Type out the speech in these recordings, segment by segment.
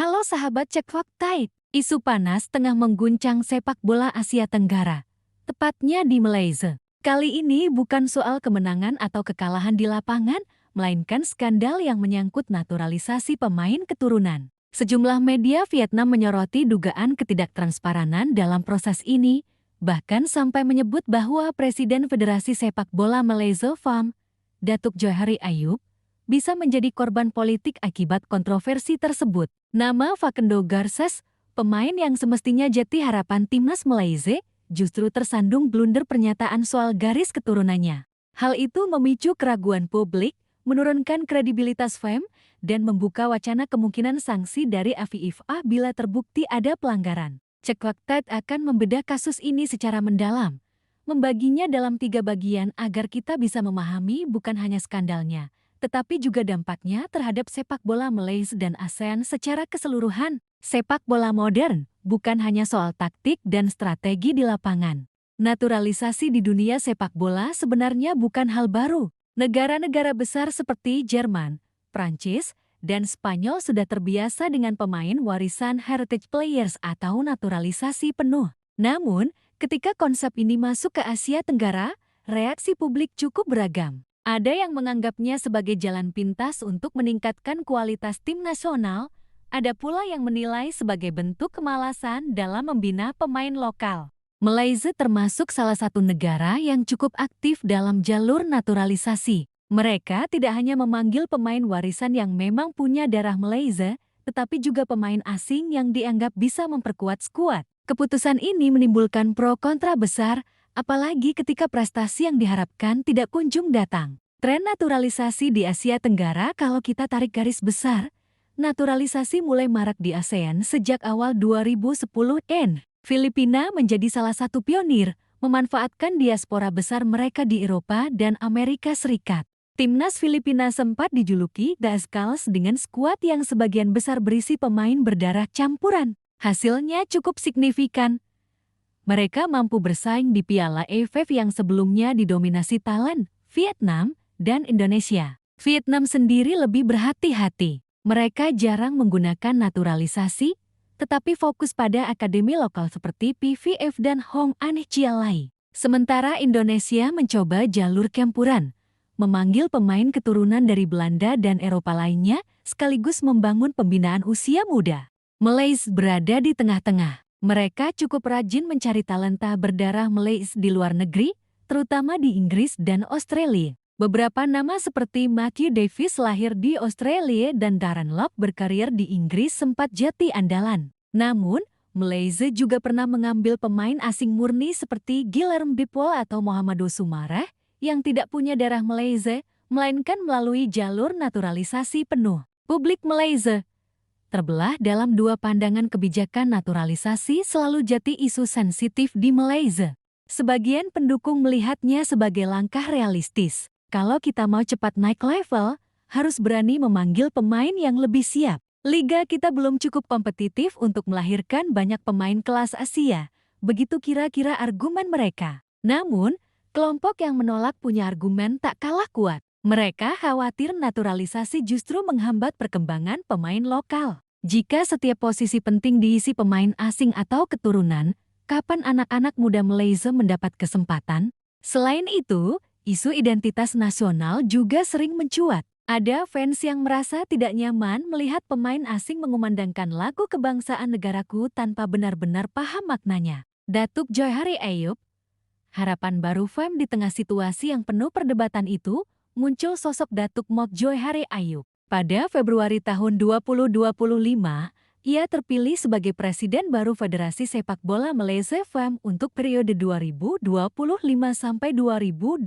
Halo sahabat Cek Fakta, isu panas tengah mengguncang sepak bola Asia Tenggara, tepatnya di Malaysia. Kali ini bukan soal kemenangan atau kekalahan di lapangan, melainkan skandal yang menyangkut naturalisasi pemain keturunan. Sejumlah media Vietnam menyoroti dugaan ketidaktransparan dalam proses ini, bahkan sampai menyebut bahwa Presiden Federasi Sepak Bola Malaysia FAM, Datuk Johari Ayub, bisa menjadi korban politik akibat kontroversi tersebut. Nama Facundo Garces, pemain yang semestinya jadi harapan timnas Malaysia, justru tersandung blunder pernyataan soal garis keturunannya. Hal itu memicu keraguan publik, menurunkan kredibilitas FAM, dan membuka wacana kemungkinan sanksi dari FIFA bila terbukti ada pelanggaran. Cek Fakta akan membedah kasus ini secara mendalam, membaginya dalam 3 bagian agar kita bisa memahami bukan hanya skandalnya, tetapi juga dampaknya terhadap sepak bola Malaysia dan ASEAN secara keseluruhan. Sepak bola modern bukan hanya soal taktik dan strategi di lapangan. Naturalisasi di dunia sepak bola sebenarnya bukan hal baru. Negara-negara besar seperti Jerman, Prancis, dan Spanyol sudah terbiasa dengan pemain warisan heritage players atau naturalisasi penuh. Namun, ketika konsep ini masuk ke Asia Tenggara, reaksi publik cukup beragam. Ada yang menganggapnya sebagai jalan pintas untuk meningkatkan kualitas tim nasional, ada pula yang menilai sebagai bentuk kemalasan dalam membina pemain lokal. Malaysia termasuk salah satu negara yang cukup aktif dalam jalur naturalisasi. Mereka tidak hanya memanggil pemain warisan yang memang punya darah Malaysia, tetapi juga pemain asing yang dianggap bisa memperkuat skuad. Keputusan ini menimbulkan pro kontra besar, apalagi ketika prestasi yang diharapkan tidak kunjung datang. Tren naturalisasi di Asia Tenggara kalau kita tarik garis besar, naturalisasi mulai marak di ASEAN sejak awal 2010-an. Filipina menjadi salah satu pionir, memanfaatkan diaspora besar mereka di Eropa dan Amerika Serikat. Timnas Filipina sempat dijuluki The Skulls dengan skuad yang sebagian besar berisi pemain berdarah campuran. Hasilnya cukup signifikan. Mereka mampu bersaing di Piala AFF yang sebelumnya didominasi Thailand, Vietnam, dan Indonesia. Vietnam sendiri lebih berhati-hati. Mereka jarang menggunakan naturalisasi, tetapi fokus pada akademi lokal seperti PVF dan Hong An Chia Lai. Sementara Indonesia mencoba jalur campuran, memanggil pemain keturunan dari Belanda dan Eropa lainnya, sekaligus membangun pembinaan usia muda. Malaysia berada di tengah-tengah. Mereka cukup rajin mencari talenta berdarah Malaysia di luar negeri, terutama di Inggris dan Australia. Beberapa nama seperti Matthew Davis lahir di Australia dan Darren Lock berkarir di Inggris sempat jadi andalan. Namun, Malaysia juga pernah mengambil pemain asing murni seperti Guillermo Dipol atau Mohamado Soumaré yang tidak punya darah Malaysia, melainkan melalui jalur naturalisasi penuh. Publik Malaysia terbelah dalam 2 pandangan. Kebijakan naturalisasi selalu jadi isu sensitif di Malaysia. Sebagian pendukung melihatnya sebagai langkah realistis. Kalau kita mau cepat naik level, harus berani memanggil pemain yang lebih siap. Liga kita belum cukup kompetitif untuk melahirkan banyak pemain kelas Asia. Begitu kira-kira argumen mereka. Namun, kelompok yang menolak punya argumen tak kalah kuat. Mereka khawatir naturalisasi justru menghambat perkembangan pemain lokal. Jika setiap posisi penting diisi pemain asing atau keturunan, kapan anak-anak muda Malaysia mendapat kesempatan? Selain itu, isu identitas nasional juga sering mencuat. Ada fans yang merasa tidak nyaman melihat pemain asing mengumandangkan lagu kebangsaan negaraku tanpa benar-benar paham maknanya. Datuk Johari Ayub, harapan baru FAM di tengah situasi yang penuh perdebatan itu, muncul sosok Datuk Mok Johari Ayub. Pada Februari tahun 2025, ia terpilih sebagai Presiden baru Federasi Sepak Bola Malaysia FAM untuk periode 2025 sampai 2029.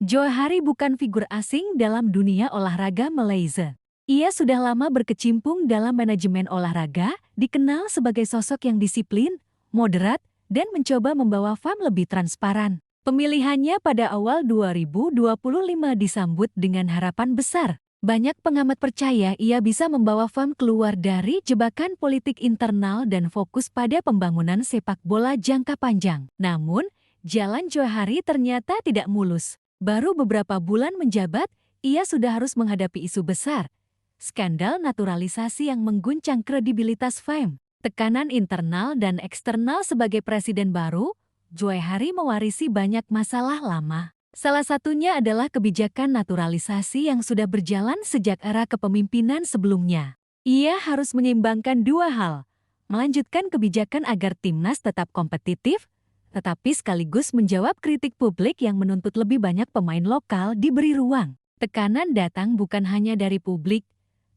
Johari bukan figur asing dalam dunia olahraga Malaysia. Ia sudah lama berkecimpung dalam manajemen olahraga, dikenal sebagai sosok yang disiplin, moderat, dan mencoba membawa FAM lebih transparan. Pemilihannya pada awal 2025 disambut dengan harapan besar. Banyak pengamat percaya ia bisa membawa FAM keluar dari jebakan politik internal dan fokus pada pembangunan sepak bola jangka panjang. Namun, jalan Johari ternyata tidak mulus. Baru beberapa bulan menjabat, ia sudah harus menghadapi isu besar, skandal naturalisasi yang mengguncang kredibilitas FEM, tekanan internal dan eksternal sebagai presiden baru, Joe mewarisi banyak masalah lama. Salah satunya adalah kebijakan naturalisasi yang sudah berjalan sejak era kepemimpinan sebelumnya. Ia harus menyeimbangkan dua hal, melanjutkan kebijakan agar timnas tetap kompetitif, tetapi sekaligus menjawab kritik publik yang menuntut lebih banyak pemain lokal diberi ruang. Tekanan datang bukan hanya dari publik,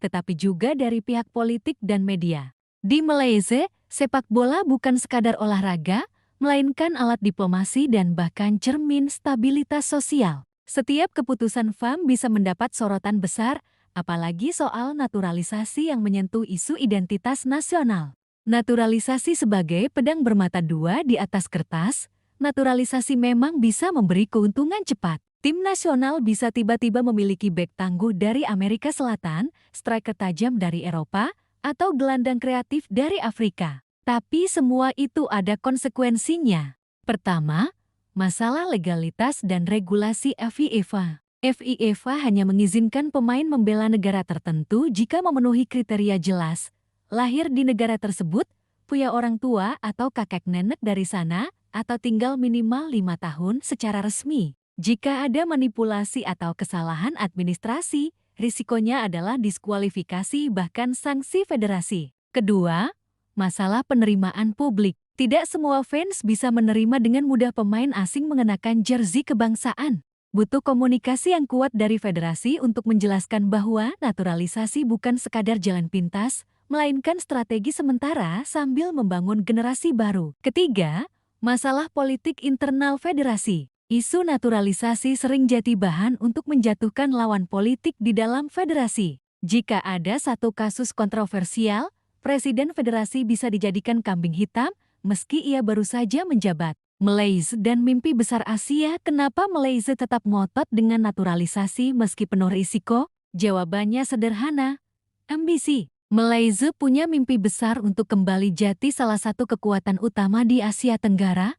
tetapi juga dari pihak politik dan media. Di Malaysia, sepak bola bukan sekadar olahraga, melainkan alat diplomasi dan bahkan cermin stabilitas sosial. Setiap keputusan FAM bisa mendapat sorotan besar, apalagi soal naturalisasi yang menyentuh isu identitas nasional. Naturalisasi sebagai pedang bermata dua di atas kertas, naturalisasi memang bisa memberi keuntungan cepat. Tim nasional bisa tiba-tiba memiliki bek tangguh dari Amerika Selatan, striker tajam dari Eropa, atau gelandang kreatif dari Afrika. Tapi semua itu ada konsekuensinya. Pertama, masalah legalitas dan regulasi FIFA. FIFA hanya mengizinkan pemain membela negara tertentu jika memenuhi kriteria jelas. Lahir di negara tersebut, punya orang tua atau kakek nenek dari sana, atau tinggal minimal 5 tahun secara resmi. Jika ada manipulasi atau kesalahan administrasi, risikonya adalah diskualifikasi bahkan sanksi federasi. Kedua, masalah penerimaan publik. Tidak semua fans bisa menerima dengan mudah pemain asing mengenakan jersey kebangsaan. Butuh komunikasi yang kuat dari federasi untuk menjelaskan bahwa naturalisasi bukan sekadar jalan pintas, melainkan strategi sementara sambil membangun generasi baru. Ketiga, masalah politik internal federasi. Isu naturalisasi sering jadi bahan untuk menjatuhkan lawan politik di dalam federasi. Jika ada satu kasus kontroversial, Presiden Federasi bisa dijadikan kambing hitam meski ia baru saja menjabat. Malaysia dan mimpi besar Asia. Kenapa Malaysia tetap ngotot dengan naturalisasi meski penuh risiko? Jawabannya sederhana, ambisi. Malaysia punya mimpi besar untuk kembali jadi salah satu kekuatan utama di Asia Tenggara,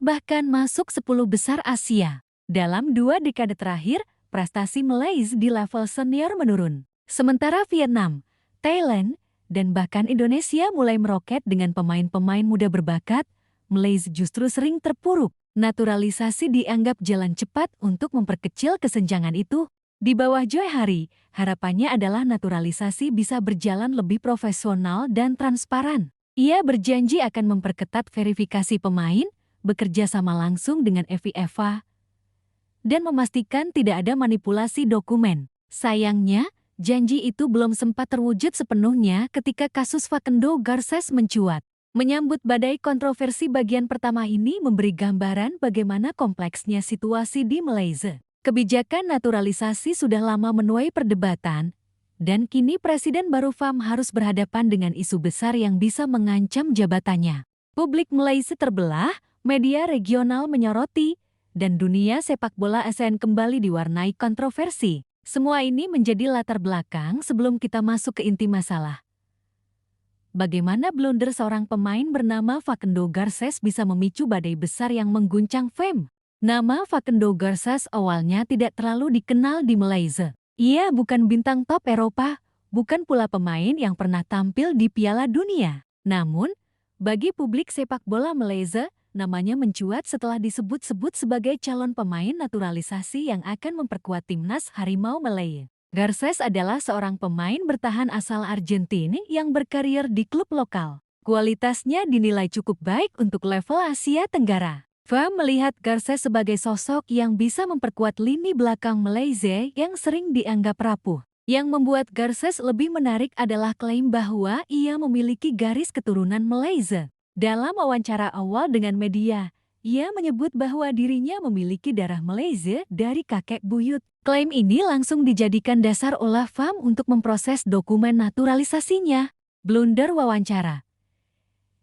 bahkan masuk 10 besar Asia. Dalam 2 dekade terakhir, prestasi Malaysia di level senior menurun. Sementara Vietnam, Thailand, dan bahkan Indonesia mulai meroket dengan pemain-pemain muda berbakat, Malaysia justru sering terpuruk. Naturalisasi dianggap jalan cepat untuk memperkecil kesenjangan itu. Di bawah Joe, harapannya adalah naturalisasi bisa berjalan lebih profesional dan transparan. Ia berjanji akan memperketat verifikasi pemain, bekerja sama langsung dengan FIFA, dan memastikan tidak ada manipulasi dokumen. Sayangnya, janji itu belum sempat terwujud sepenuhnya ketika kasus Facundo Garcés mencuat. Menyambut badai kontroversi bagian pertama ini memberi gambaran bagaimana kompleksnya situasi di Malaysia. Kebijakan naturalisasi sudah lama menuai perdebatan, dan kini Presiden baru FAM harus berhadapan dengan isu besar yang bisa mengancam jabatannya. Publik Malaysia terbelah, media regional menyoroti, dan dunia sepak bola ASEAN kembali diwarnai kontroversi. Semua ini menjadi latar belakang sebelum kita masuk ke inti masalah. Bagaimana blunder seorang pemain bernama Facundo Garcés bisa memicu badai besar yang mengguncang FEM? Nama Facundo Garcés awalnya tidak terlalu dikenal di Malaysia. Ia bukan bintang top Eropa, bukan pula pemain yang pernah tampil di Piala Dunia. Namun, bagi publik sepak bola Malaysia, namanya mencuat setelah disebut-sebut sebagai calon pemain naturalisasi yang akan memperkuat timnas Harimau Malaya. Garcés adalah seorang pemain bertahan asal Argentina yang berkarir di klub lokal. Kualitasnya dinilai cukup baik untuk level Asia Tenggara. FAM melihat Garcés sebagai sosok yang bisa memperkuat lini belakang Malaysia yang sering dianggap rapuh. Yang membuat Garcés lebih menarik adalah klaim bahwa ia memiliki garis keturunan Malaysia. Dalam wawancara awal dengan media, ia menyebut bahwa dirinya memiliki darah Malaysia dari kakek buyut. Klaim ini langsung dijadikan dasar oleh FAM untuk memproses dokumen naturalisasinya. Blunder wawancara.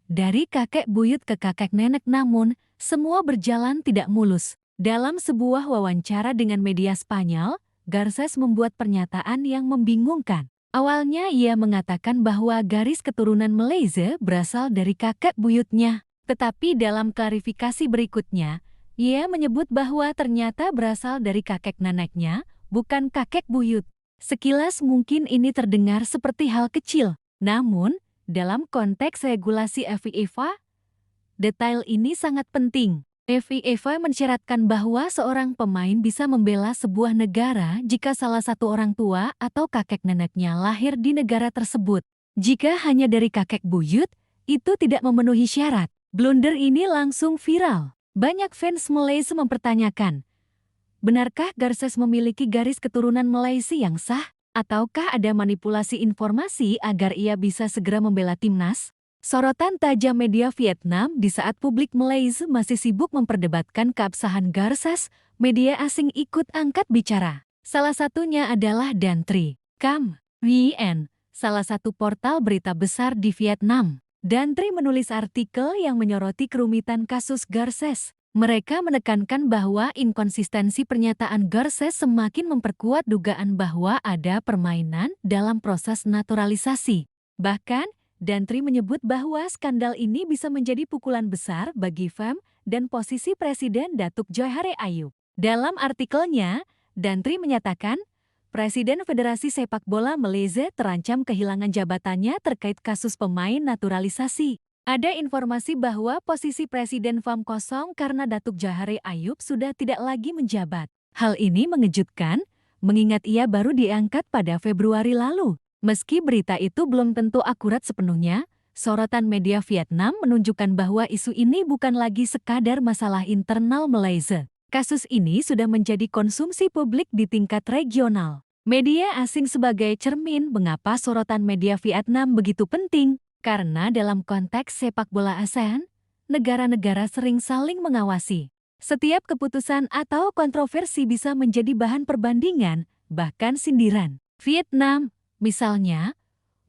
Dari kakek buyut ke kakek nenek, namun semua berjalan tidak mulus. Dalam sebuah wawancara dengan media Spanyol, Garcés membuat pernyataan yang membingungkan. Awalnya ia mengatakan bahwa garis keturunan Malaysia berasal dari kakek buyutnya. Tetapi dalam klarifikasi berikutnya, ia menyebut bahwa ternyata berasal dari kakek neneknya, bukan kakek buyut. Sekilas mungkin ini terdengar seperti hal kecil, namun dalam konteks regulasi FIFA, detail ini sangat penting. FIFA mensyaratkan bahwa seorang pemain bisa membela sebuah negara jika salah satu orang tua atau kakek neneknya lahir di negara tersebut. Jika hanya dari kakek buyut, itu tidak memenuhi syarat. Blunder ini langsung viral. Banyak fans Malaysia mempertanyakan, benarkah Garces memiliki garis keturunan Malaysia yang sah? Ataukah ada manipulasi informasi agar ia bisa segera membela timnas? Sorotan tajam media Vietnam di saat publik Malaysia masih sibuk memperdebatkan keabsahan Garces, media asing ikut angkat bicara. Salah satunya adalah Dantri.com, salah satu portal berita besar di Vietnam. Dantri menulis artikel yang menyoroti kerumitan kasus Garces. Mereka menekankan bahwa inkonsistensi pernyataan Garces semakin memperkuat dugaan bahwa ada permainan dalam proses naturalisasi. Bahkan, Dantri menyebut bahwa skandal ini bisa menjadi pukulan besar bagi FEM dan posisi Presiden Datuk Johari Ayub. Dalam artikelnya, Dantri menyatakan, Presiden Federasi Sepak Bola Malaysia terancam kehilangan jabatannya terkait kasus pemain naturalisasi. Ada informasi bahwa posisi Presiden FAM kosong karena Datuk Johari Ayub sudah tidak lagi menjabat. Hal ini mengejutkan, mengingat ia baru diangkat pada Februari lalu. Meski berita itu belum tentu akurat sepenuhnya, sorotan media Vietnam menunjukkan bahwa isu ini bukan lagi sekadar masalah internal Malaysia. Kasus ini sudah menjadi konsumsi publik di tingkat regional. Media asing sebagai cermin mengapa sorotan media Vietnam begitu penting. Karena dalam konteks sepak bola ASEAN, negara-negara sering saling mengawasi. Setiap keputusan atau kontroversi bisa menjadi bahan perbandingan, bahkan sindiran. Vietnam, misalnya,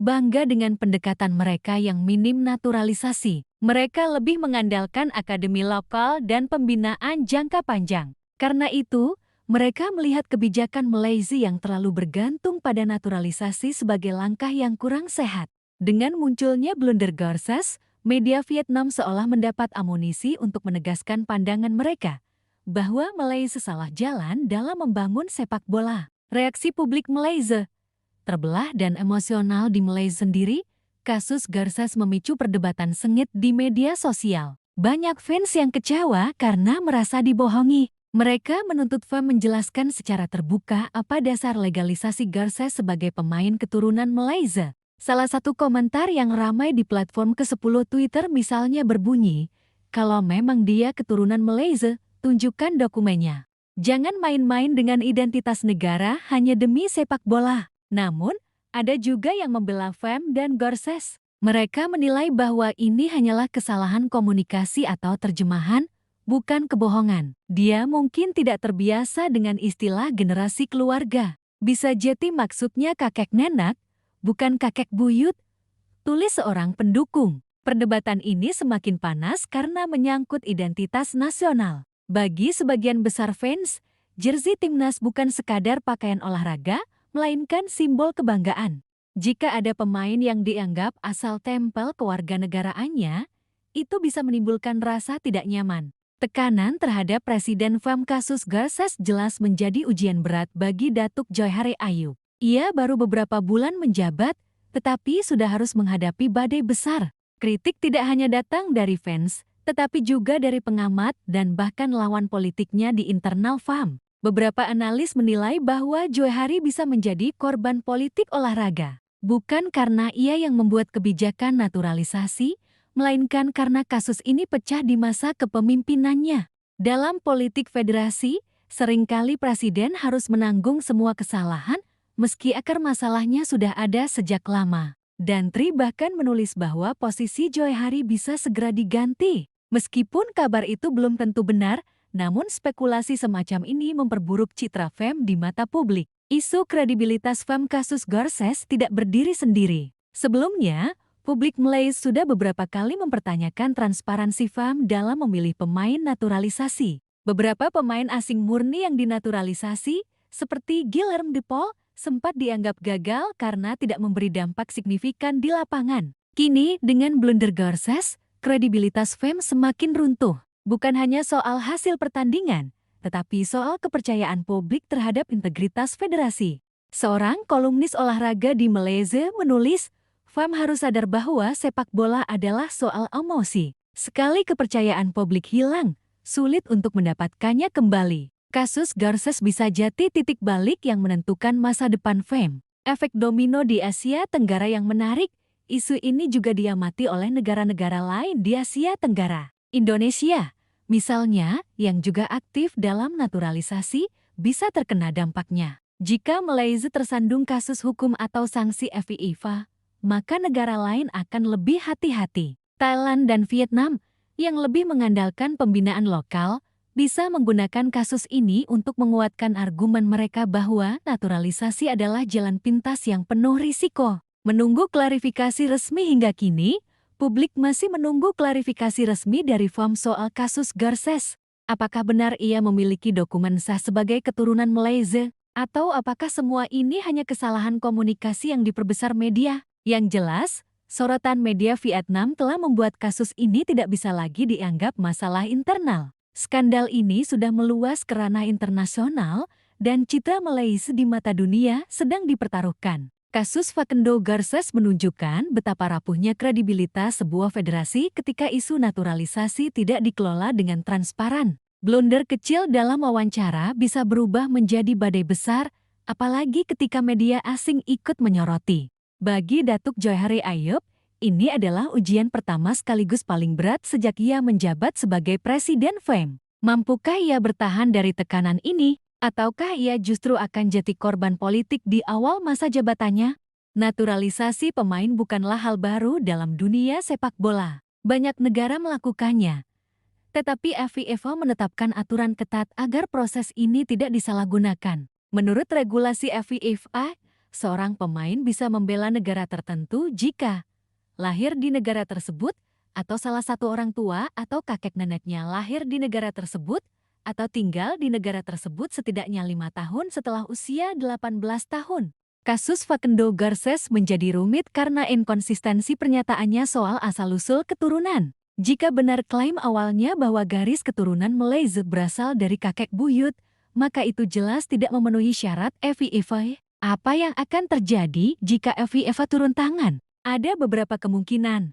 bangga dengan pendekatan mereka yang minim naturalisasi. Mereka lebih mengandalkan akademi lokal dan pembinaan jangka panjang. Karena itu, mereka melihat kebijakan Malaysia yang terlalu bergantung pada naturalisasi sebagai langkah yang kurang sehat. Dengan munculnya blunder Garces, media Vietnam seolah mendapat amunisi untuk menegaskan pandangan mereka bahwa Malaysia salah jalan dalam membangun sepak bola. Reaksi publik Malaysia terbelah dan emosional di Malaysia sendiri, kasus Garces memicu perdebatan sengit di media sosial. Banyak fans yang kecewa karena merasa dibohongi. Mereka menuntut FAM menjelaskan secara terbuka apa dasar legalisasi Garces sebagai pemain keturunan Malaysia. Salah satu komentar yang ramai di platform ke-10 Twitter misalnya berbunyi, kalau memang dia keturunan Malaysia, tunjukkan dokumennya. Jangan main-main dengan identitas negara hanya demi sepak bola. Namun, ada juga yang membela FAM dan Garces. Mereka menilai bahwa ini hanyalah kesalahan komunikasi atau terjemahan, bukan kebohongan. Dia mungkin tidak terbiasa dengan istilah generasi keluarga. Bisa jadi maksudnya kakek nenek, bukan kakek buyut, tulis seorang pendukung. Perdebatan ini semakin panas karena menyangkut identitas nasional. Bagi sebagian besar fans, jersey timnas bukan sekadar pakaian olahraga, melainkan simbol kebanggaan. Jika ada pemain yang dianggap asal tempel kewarganegaraannya, itu bisa menimbulkan rasa tidak nyaman. Tekanan terhadap Presiden FAM kasus Garces jelas menjadi ujian berat bagi Datuk Johari Ayub. Ia baru beberapa bulan menjabat, tetapi sudah harus menghadapi badai besar. Kritik tidak hanya datang dari fans, tetapi juga dari pengamat dan bahkan lawan politiknya di internal FAM. Beberapa analis menilai bahwa Johari bisa menjadi korban politik olahraga. Bukan karena ia yang membuat kebijakan naturalisasi, melainkan karena kasus ini pecah di masa kepemimpinannya. Dalam politik federasi, seringkali presiden harus menanggung semua kesalahan, meski akar masalahnya sudah ada sejak lama. Dantri bahkan menulis bahwa posisi Johari bisa segera diganti. Meskipun kabar itu belum tentu benar, namun spekulasi semacam ini memperburuk citra FAM di mata publik. Isu kredibilitas FAM kasus Garces tidak berdiri sendiri. Sebelumnya, publik Malaysia sudah beberapa kali mempertanyakan transparansi FAM dalam memilih pemain naturalisasi. Beberapa pemain asing murni yang dinaturalisasi, seperti Guilherme de Paul, sempat dianggap gagal karena tidak memberi dampak signifikan di lapangan. Kini, dengan blunder Garces, kredibilitas FAM semakin runtuh. Bukan hanya soal hasil pertandingan, tetapi soal kepercayaan publik terhadap integritas federasi. Seorang kolumnis olahraga di Malaysia menulis, "FAM harus sadar bahwa sepak bola adalah soal emosi. Sekali kepercayaan publik hilang, sulit untuk mendapatkannya kembali. Kasus Garces bisa jadi titik balik yang menentukan masa depan FAM." Efek domino di Asia Tenggara yang menarik, isu ini juga diamati oleh negara-negara lain di Asia Tenggara. Indonesia, misalnya, yang juga aktif dalam naturalisasi, bisa terkena dampaknya. Jika Malaysia tersandung kasus hukum atau sanksi FIFA, maka negara lain akan lebih hati-hati. Thailand dan Vietnam, yang lebih mengandalkan pembinaan lokal, bisa menggunakan kasus ini untuk menguatkan argumen mereka bahwa naturalisasi adalah jalan pintas yang penuh risiko. Menunggu klarifikasi resmi hingga kini, publik masih menunggu klarifikasi resmi dari FAM soal kasus Garces. Apakah benar ia memiliki dokumen sah sebagai keturunan Malaysia? Atau apakah semua ini hanya kesalahan komunikasi yang diperbesar media? Yang jelas, sorotan media Vietnam telah membuat kasus ini tidak bisa lagi dianggap masalah internal. Skandal ini sudah meluas ke ranah internasional dan citra Malaysia di mata dunia sedang dipertaruhkan. Kasus Facundo Garces menunjukkan betapa rapuhnya kredibilitas sebuah federasi ketika isu naturalisasi tidak dikelola dengan transparan. Blunder kecil dalam wawancara bisa berubah menjadi badai besar, apalagi ketika media asing ikut menyoroti. Bagi Datuk Johari Ayub, ini adalah ujian pertama sekaligus paling berat sejak ia menjabat sebagai Presiden FAM. Mampukah ia bertahan dari tekanan ini? Ataukah ia justru akan jadi korban politik di awal masa jabatannya? Naturalisasi pemain bukanlah hal baru dalam dunia sepak bola. Banyak negara melakukannya. Tetapi FIFA menetapkan aturan ketat agar proses ini tidak disalahgunakan. Menurut regulasi FIFA, seorang pemain bisa membela negara tertentu jika lahir di negara tersebut, atau salah satu orang tua atau kakek neneknya lahir di negara tersebut, atau tinggal di negara tersebut setidaknya 5 tahun setelah usia 18 tahun. Kasus Facundo Garces menjadi rumit karena inkonsistensi pernyataannya soal asal-usul keturunan. Jika benar klaim awalnya bahwa garis keturunan Malaysia berasal dari kakek buyut, maka itu jelas tidak memenuhi syarat FIFA. Apa yang akan terjadi jika FIFA turun tangan? Ada beberapa kemungkinan.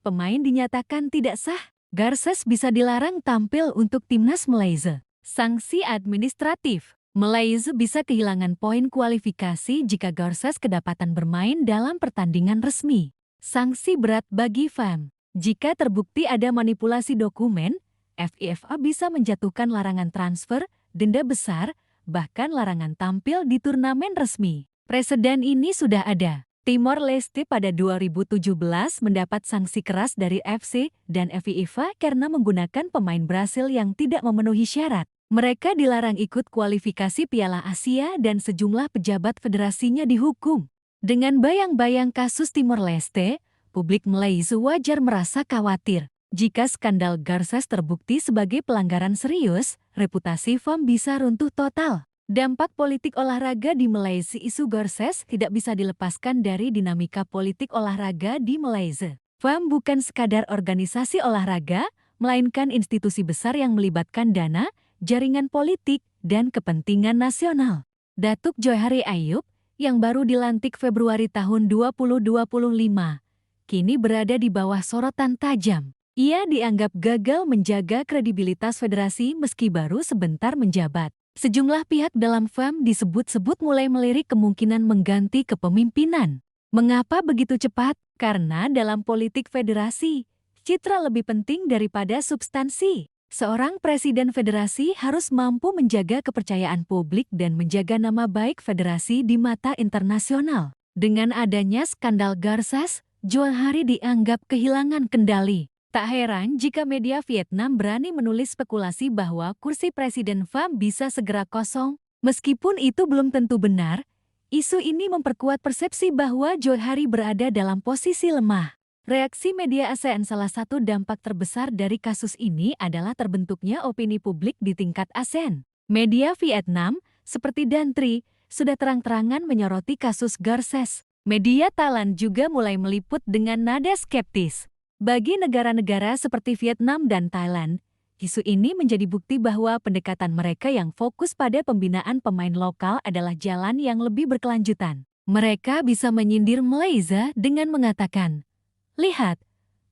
Pemain dinyatakan tidak sah. Garces bisa dilarang tampil untuk timnas Malaysia. Sanksi administratif. Malaysia bisa kehilangan poin kualifikasi jika Garces kedapatan bermain dalam pertandingan resmi. Sanksi berat bagi FAM. Jika terbukti ada manipulasi dokumen, FIFA bisa menjatuhkan larangan transfer, denda besar, bahkan larangan tampil di turnamen resmi. Preseden ini sudah ada. Timor Leste pada 2017 mendapat sanksi keras dari FC dan FIFA karena menggunakan pemain Brasil yang tidak memenuhi syarat. Mereka dilarang ikut kualifikasi Piala Asia dan sejumlah pejabat federasinya dihukum. Dengan bayang-bayang kasus Timor Leste, publik Malaysia wajar merasa khawatir. Jika skandal Garces terbukti sebagai pelanggaran serius, reputasi FAM bisa runtuh total. Dampak politik olahraga di Malaysia. Isu Garces tidak bisa dilepaskan dari dinamika politik olahraga di Malaysia. FAM bukan sekadar organisasi olahraga, melainkan institusi besar yang melibatkan dana, jaringan politik, dan kepentingan nasional. Datuk Johari Ayub, yang baru dilantik Februari tahun 2025, kini berada di bawah sorotan tajam. Ia dianggap gagal menjaga kredibilitas federasi meski baru sebentar menjabat. Sejumlah pihak dalam FAM disebut-sebut mulai melirik kemungkinan mengganti kepemimpinan. Mengapa begitu cepat? Karena dalam politik federasi, citra lebih penting daripada substansi. Seorang presiden federasi harus mampu menjaga kepercayaan publik dan menjaga nama baik federasi di mata internasional. Dengan adanya skandal Garces, Johari dianggap kehilangan kendali. Tak heran jika media Vietnam berani menulis spekulasi bahwa kursi Presiden FAM bisa segera kosong. Meskipun itu belum tentu benar, isu ini memperkuat persepsi bahwa Johari berada dalam posisi lemah. Reaksi media ASEAN. Salah satu dampak terbesar dari kasus ini adalah terbentuknya opini publik di tingkat ASEAN. Media Vietnam, seperti Dantri, sudah terang-terangan menyoroti kasus Garces. Media Thailand juga mulai meliput dengan nada skeptis. Bagi negara-negara seperti Vietnam dan Thailand, Isu ini menjadi bukti bahwa pendekatan mereka yang fokus pada pembinaan pemain lokal adalah jalan yang lebih berkelanjutan. Mereka bisa menyindir Malaysia dengan mengatakan, "Lihat,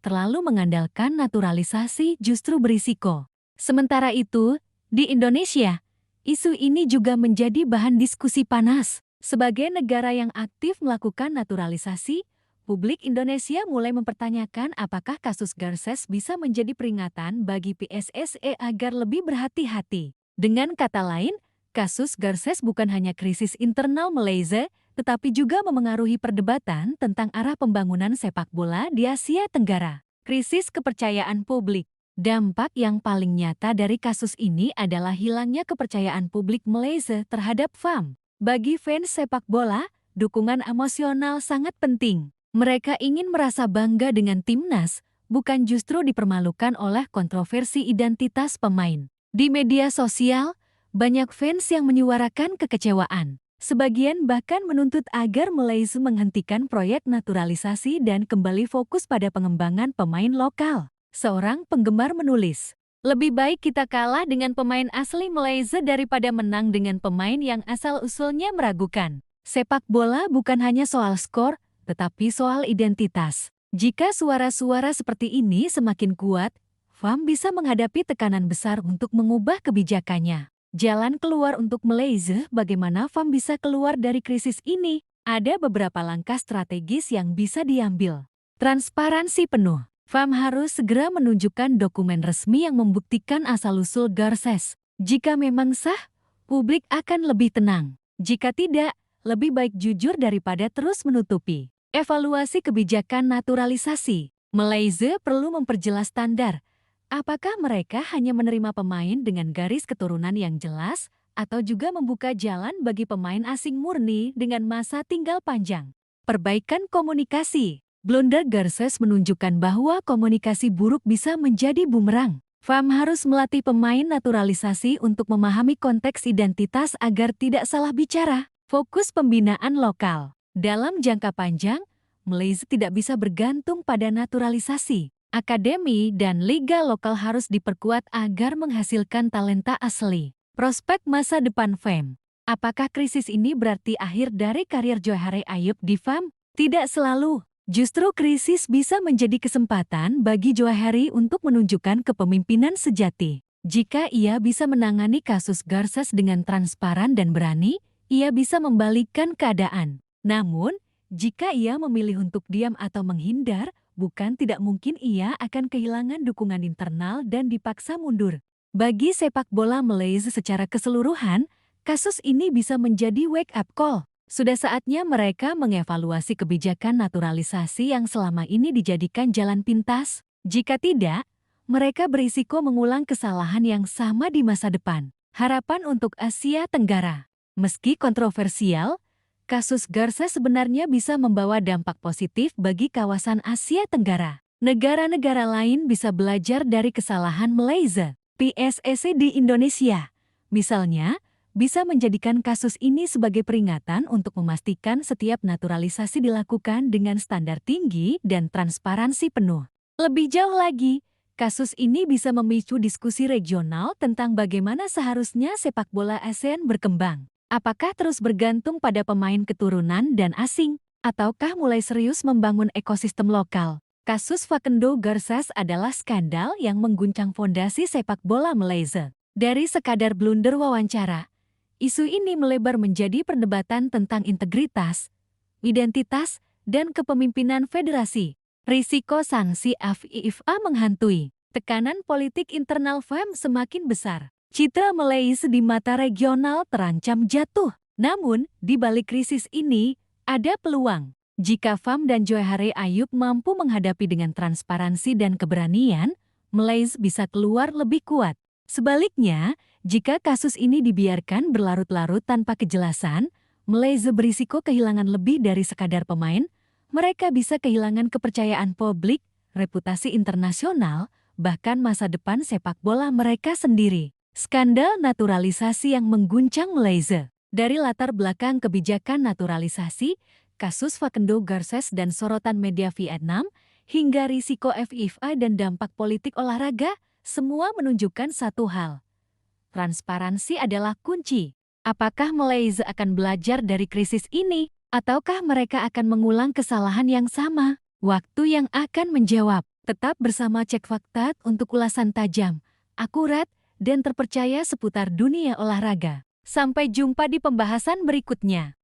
terlalu mengandalkan naturalisasi justru berisiko." Sementara itu, di Indonesia, isu ini juga menjadi bahan diskusi panas. Sebagai negara yang aktif melakukan naturalisasi, publik Indonesia mulai mempertanyakan apakah kasus Garces bisa menjadi peringatan bagi PSSI agar lebih berhati-hati. Dengan kata lain, kasus Garces bukan hanya krisis internal Malaysia, tetapi juga memengaruhi perdebatan tentang arah pembangunan sepak bola di Asia Tenggara. Krisis kepercayaan publik. Dampak yang paling nyata dari kasus ini adalah hilangnya kepercayaan publik Malaysia terhadap FAM. Bagi fans sepak bola, dukungan emosional sangat penting. Mereka ingin merasa bangga dengan timnas, bukan justru dipermalukan oleh kontroversi identitas pemain. Di media sosial, banyak fans yang menyuarakan kekecewaan. Sebagian bahkan menuntut agar Malaysia menghentikan proyek naturalisasi dan kembali fokus pada pengembangan pemain lokal. Seorang penggemar menulis, "Lebih baik kita kalah dengan pemain asli Malaysia daripada menang dengan pemain yang asal-usulnya meragukan." Sepak bola bukan hanya soal skor, tetapi soal identitas. Jika suara-suara seperti ini semakin kuat, FAM bisa menghadapi tekanan besar untuk mengubah kebijakannya. Jalan keluar untuk Malaysia, bagaimana FAM bisa keluar dari krisis ini? Ada beberapa langkah strategis yang bisa diambil. Transparansi penuh. FAM harus segera menunjukkan dokumen resmi yang membuktikan asal-usul Garces. Jika memang sah, publik akan lebih tenang. Jika tidak, lebih baik jujur daripada terus menutupi. Evaluasi kebijakan naturalisasi. Malaysia perlu memperjelas standar. Apakah mereka hanya menerima pemain dengan garis keturunan yang jelas, atau juga membuka jalan bagi pemain asing murni dengan masa tinggal panjang? Perbaikan komunikasi. Blunder Garces menunjukkan bahwa komunikasi buruk bisa menjadi bumerang. FAM harus melatih pemain naturalisasi untuk memahami konteks identitas agar tidak salah bicara. Fokus pembinaan lokal. Dalam jangka panjang, Malaysia tidak bisa bergantung pada naturalisasi. Akademi dan liga lokal harus diperkuat agar menghasilkan talenta asli. Prospek masa depan FAM. Apakah krisis ini berarti akhir dari karir Johari Ayoub di FAM? Tidak selalu. Justru krisis bisa menjadi kesempatan bagi Johari untuk menunjukkan kepemimpinan sejati. Jika ia bisa menangani kasus Garces dengan transparan dan berani, ia bisa membalikkan keadaan. Namun, jika ia memilih untuk diam atau menghindar, bukan tidak mungkin ia akan kehilangan dukungan internal dan dipaksa mundur. Bagi sepak bola Malaysia secara keseluruhan, kasus ini bisa menjadi wake-up call. Sudah saatnya mereka mengevaluasi kebijakan naturalisasi yang selama ini dijadikan jalan pintas. Jika tidak, mereka berisiko mengulang kesalahan yang sama di masa depan. Harapan untuk Asia Tenggara. Meski kontroversial, kasus Garces sebenarnya bisa membawa dampak positif bagi kawasan Asia Tenggara. Negara-negara lain bisa belajar dari kesalahan Malaysia. PSSI di Indonesia, misalnya, bisa menjadikan kasus ini sebagai peringatan untuk memastikan setiap naturalisasi dilakukan dengan standar tinggi dan transparansi penuh. Lebih jauh lagi, kasus ini bisa memicu diskusi regional tentang bagaimana seharusnya sepak bola ASEAN berkembang. Apakah terus bergantung pada pemain keturunan dan asing, ataukah mulai serius membangun ekosistem lokal? Kasus Facundo Garces adalah skandal yang mengguncang fondasi sepak bola Malaysia. Dari sekadar blunder wawancara, isu ini melebar menjadi perdebatan tentang integritas, identitas, dan kepemimpinan federasi. Risiko sanksi FIFA menghantui. Tekanan politik internal FAM semakin besar. Citra Malaysia di mata regional terancam jatuh. Namun, di balik krisis ini, ada peluang. Jika FAM dan Johari Ayoub mampu menghadapi dengan transparansi dan keberanian, Malaysia bisa keluar lebih kuat. Sebaliknya, jika kasus ini dibiarkan berlarut-larut tanpa kejelasan, Malaysia berisiko kehilangan lebih dari sekadar pemain. Mereka bisa kehilangan kepercayaan publik, reputasi internasional, bahkan masa depan sepak bola mereka sendiri. Skandal naturalisasi yang mengguncang Malaysia. Dari latar belakang kebijakan naturalisasi, kasus Facundo Garces dan sorotan media Vietnam, hingga risiko FIFA dan dampak politik olahraga, Semua menunjukkan satu hal. Transparansi adalah kunci. Apakah Malaysia akan belajar dari krisis ini? Ataukah mereka akan mengulang kesalahan yang sama? Waktu yang akan menjawab. Tetap bersama Cek Fakta untuk ulasan tajam, akurat, dan terpercaya seputar dunia olahraga. Sampai jumpa di pembahasan berikutnya.